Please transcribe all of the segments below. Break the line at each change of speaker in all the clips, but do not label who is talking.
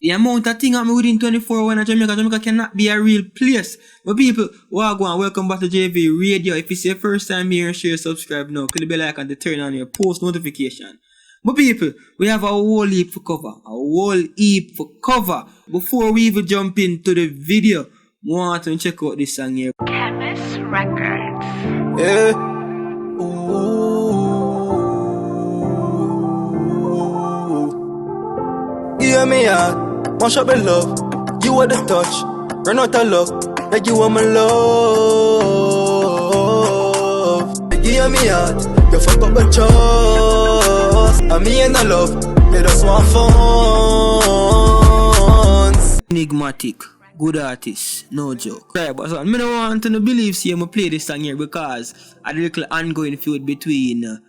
the amount of thing I'm within 24 hours in Jamaica cannot be a real place. But people, wagwan, welcome back to JV Radio. If it's your first time here, share, subscribe now. Click the bell icon to turn on your post notification. But people, we have a whole heap for cover. Before we even jump into the video, we want to check out this song here.
Chemist Records.
Yeah. Hear me out, mash up the love. You are the touch, run out of luck. Like you are my love. Hear me out, you fuck up my trust. And me and I love, they just want fun.
Enigmatic, good artist, no joke. Right, but so, I don't want to believe see me play this song here because I had a little ongoing feud between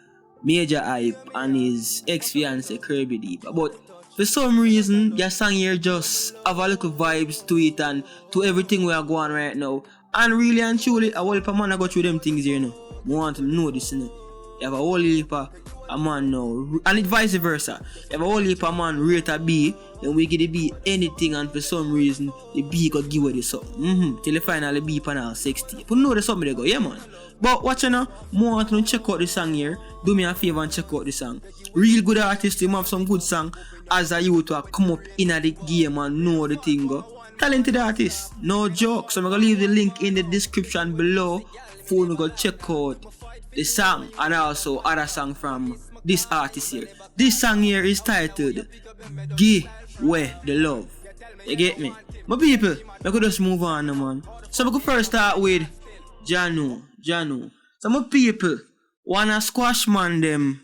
Major Hype and his ex-fiancée Kirby Deep. But for some reason, your song here just have a little vibes to it and to everything we are going right now. And really and truly, a whole heap of man I go through them things here, you know. I want to know this, you know. You have a whole heap of a man now, and it vice versa. You have a whole heap of man rate a B, then we give the B anything, and for some reason, the B could give away the something. Till the final B panel 60. But know the something they go, yeah man. But watch you know, more want to check out the song here. Do me a favor and check out the song. Real good artists, you have some good song as a youth to come up in the game and know the thing go. Talented artists, no joke. So I'm gonna leave the link in the description below for you to go check out the song and also other song from this artist here. This song here is titled Give Way the Love. You get me? My people, I could just move on man. So I could first start with Jahkno. So my people wanna squash man them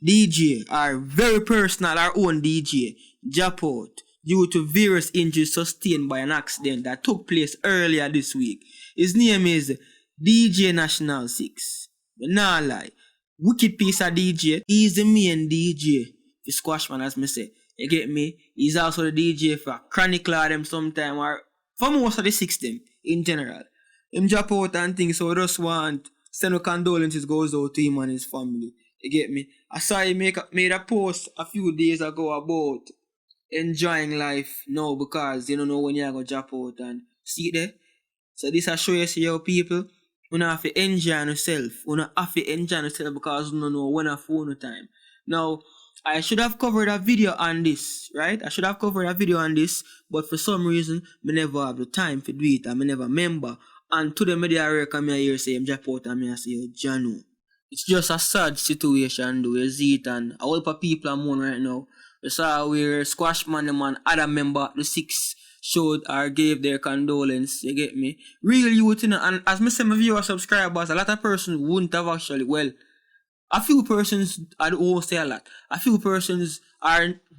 DJ, our very personal, our own DJ, Japot, due to various injuries sustained by an accident that took place earlier this week. His name is DJ National 6. But nah lie, wicked piece of DJ. He's the main DJ for Squashman, as me say. You get me? He's also the DJ for Chronicle them sometime, or for most of the 6 them in general. Him drop out and things, so we just want send condolences goes out to him and his family. You get me? I saw he made a post a few days ago about enjoying life now because you don't know when you're going to drop out and see it there. So this will show you your people. You don't have to enjoy yourself. You don't have to enjoy yourself because you don't know when I phone time. Now, I should have covered a video on this, right? I should have covered a video on this, but for some reason, I never have the time to do it. I never remember. And to the media record, I hear say, I'm drop out and I say, Jahkno. It's just a sad situation, though. You see it, and a whole heap of people are mourning right now. We saw where Squashman and other member, the 6, showed or gave their condolence. You get me? Real youth, you know, and as me say, my viewers, subscribers, a lot of persons wouldn't have actually, well, a few persons, I won't say a lot, a few persons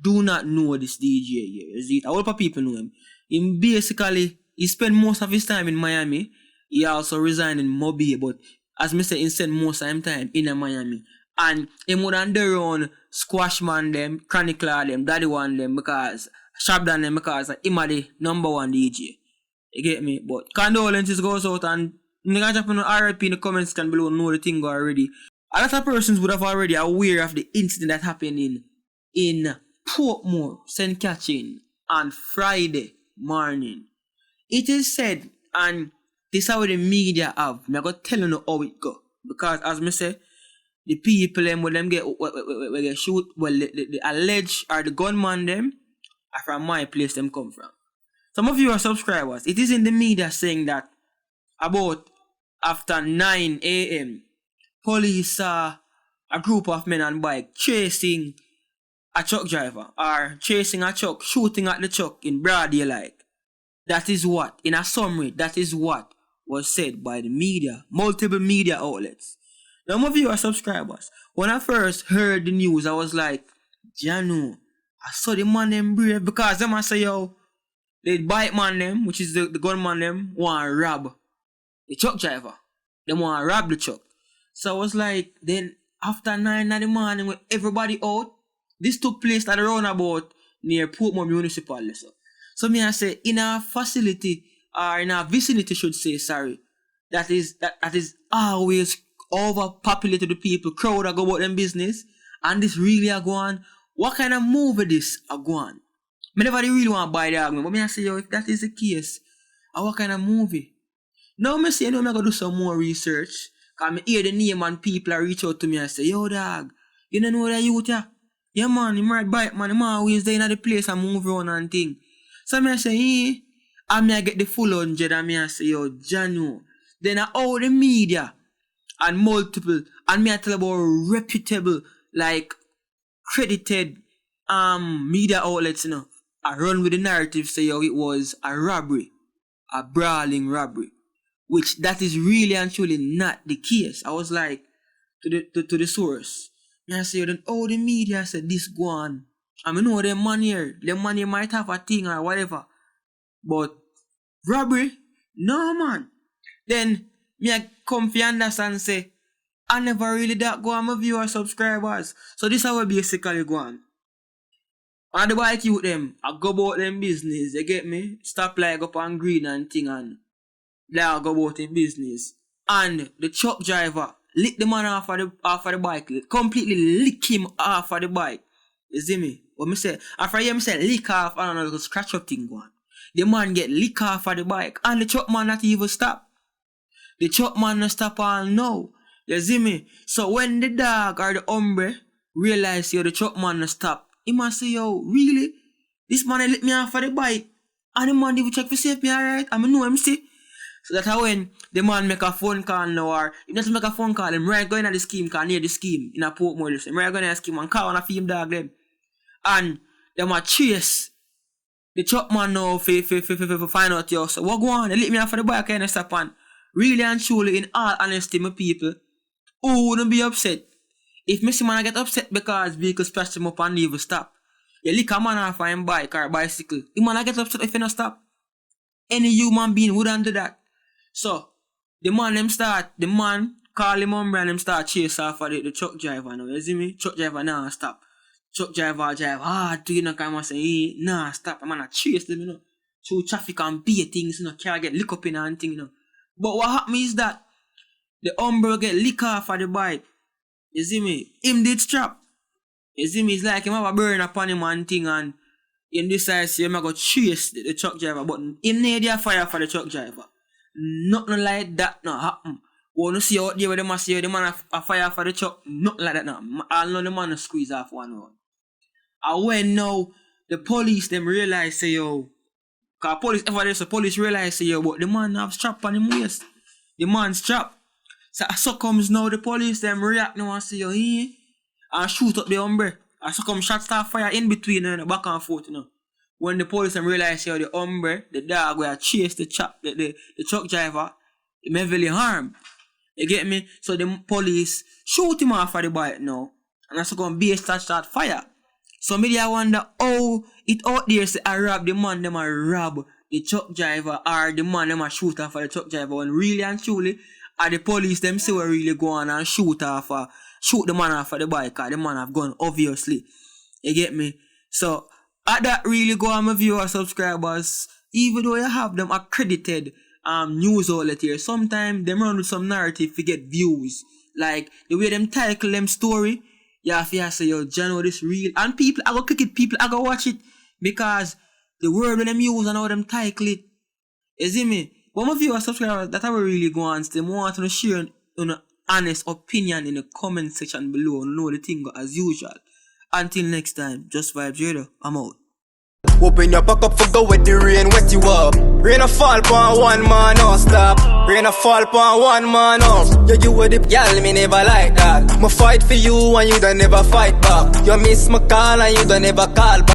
do not know this DJ here. You see it? A whole heap of people know him. He spent most of his time in Miami. He also resigned in Mobile, but as me say, he spent most of his time in Miami. And he would under on Squashman them, Chronicle them, Daddy One them, because Shabdan them, because him are the number 1 DJ. You get me? But condolences goes out, and nigga jump on RIP in the comments can below know the thing already. A lot of persons would have already aware of the incident that happened in Portmore, St. Catherine on Friday morning. It is said, and this is how the media have. I'm going to tell you how it go. Because as me say, the people them when them get shoot, well, the alleged or the gunman them are from my place them come from. Some of you are subscribers. It is in the media saying that about after 9 a.m. police saw a group of men on bike chasing a truck driver or chasing a truck, shooting at the truck in broad daylight. That is what, in a summary, that is what was said by the media, multiple media outlets. Now, some of you are subscribers. When I first heard the news, I was like, Jahkno, I saw the man them brave because them I say, yo, the bike man them, which is the gunman them, want to rob the truck driver. They want to rob the truck. So I was like, then after 9 in the morning with everybody out, this took place at the roundabout near Portmore Municipal. So me I say, in a facility, or in a vicinity should say, sorry, that is always overpopulated with people, crowd are go about them business, and this really are going, what kind of movie this are going? Me never really want to buy the argument, but me I say, yo, if that is the case, what kind of movie? Now me say, I'm going to do some more research, because I hear the name and people reach out to me and say, yo, dog, you don't know that youth, yeah? Yeah, man, him ride bike, man, him always there in the place and move around and thing. So me I say, and me I get the full 100 and me I say, yo, Janu. Then all the media and multiple, and me I tell about reputable, like, credited media outlets, you know, I run with the narrative, say, yo, it was a robbery, a brawling robbery, which that is really and truly not the case. I was like, to the source, and I say, then all the media said this go on. I mean, know them money might have a thing or whatever, but robbery, no man. Then me I come fi understand and say, I never really that go on my viewers, subscribers. So this is how we basically go on. And the bike youth them, I go about them business, you get me? Stop like up on green and thing and they all go about them business. And the truck driver lick the man off of the bike, completely lick him off of the bike. You see me? What me say? After him say lick off and another scratch up thing go on. The man get lick off of the bike and the truck man not even stop. The truck man not stop all now. You see me? So when the dog or the hombre realize yo the truck man not stop, he must say, yo, really? This man lick me off of the bike and the man even check for safety, alright? I know him see. So that's how when the man make a phone call now or if doesn't make a phone call, him right going at the scheme, cause near the scheme in a Portmore, him right going to the scheme and call on a film dog them. And them a chase the truck man now for find out yo. So what go on? They lick me off of the bike and stop on. Really and truly, in all honesty, my people, who wouldn't be upset if Mr. Man get upset because vehicles press him up and never stop? You lick a man off of him bike or bicycle, the man get upset if he not stop. Any human being wouldn't do that. So, the man call him umbrella and him start chase off of the truck driver now, you see me? Truck driver nah stop. Truck driver drive hard to you know, come and say, nah stop, the man a chase them, you know. Through traffic and beer things, you know, car get lick up in and thing, you know. But what happens is that the umbrella get lick off of the bike. You see me? Him did strap. You see me? It's like him have a burn upon him and thing and in this side see him go chase the truck driver, but him need a fire for the truck driver. Nothing like that no happen. Wanna see out there where them see the man a fire for the truck? Nothing like that no. I'll know the man squeeze off one road. And when now the police them realize say yo, cause police ever there so police realize say yo, but the man have strap on him waist. The man strap. So comes now the police them react now and say yo and shoot up the umbrella. And so come shot start fire in between and back and forth, you know. When the police them realize yo the umbrella, the dog will chase the truck driver, him heavily harmed. You get me? So the police shoot him off of the bike now. And that's going to be a start fire. So maybe I wonder how it out there say I rob the man, them a rob the truck driver or the man them a shoot off of the truck driver. When really and truly are the police them say we really go on and shoot the man off of the bike or the man have gone obviously. You get me? So at that really go on my viewers, subscribers, even though you have them accredited news outlet here, sometimes them run with some narrative to get views. Like the way them title them story, you have to say, yo, Jano, this real. And people, I go click it, people, I go watch it. Because the word when them use and how them title it. You see me? But my viewers, subscribers, that I will really go on. They want to share an honest opinion in the comment section below. Know the thing as usual. Until next time, Just Vibes Radio, I'm out.
Open your pack up for go with the rain wet you up. Rain a fall pon one man no stop. Rain a fall pon one man no. You with the gal me never like that. Me fight for you and you don't never fight back. You miss my call and you don't never call back.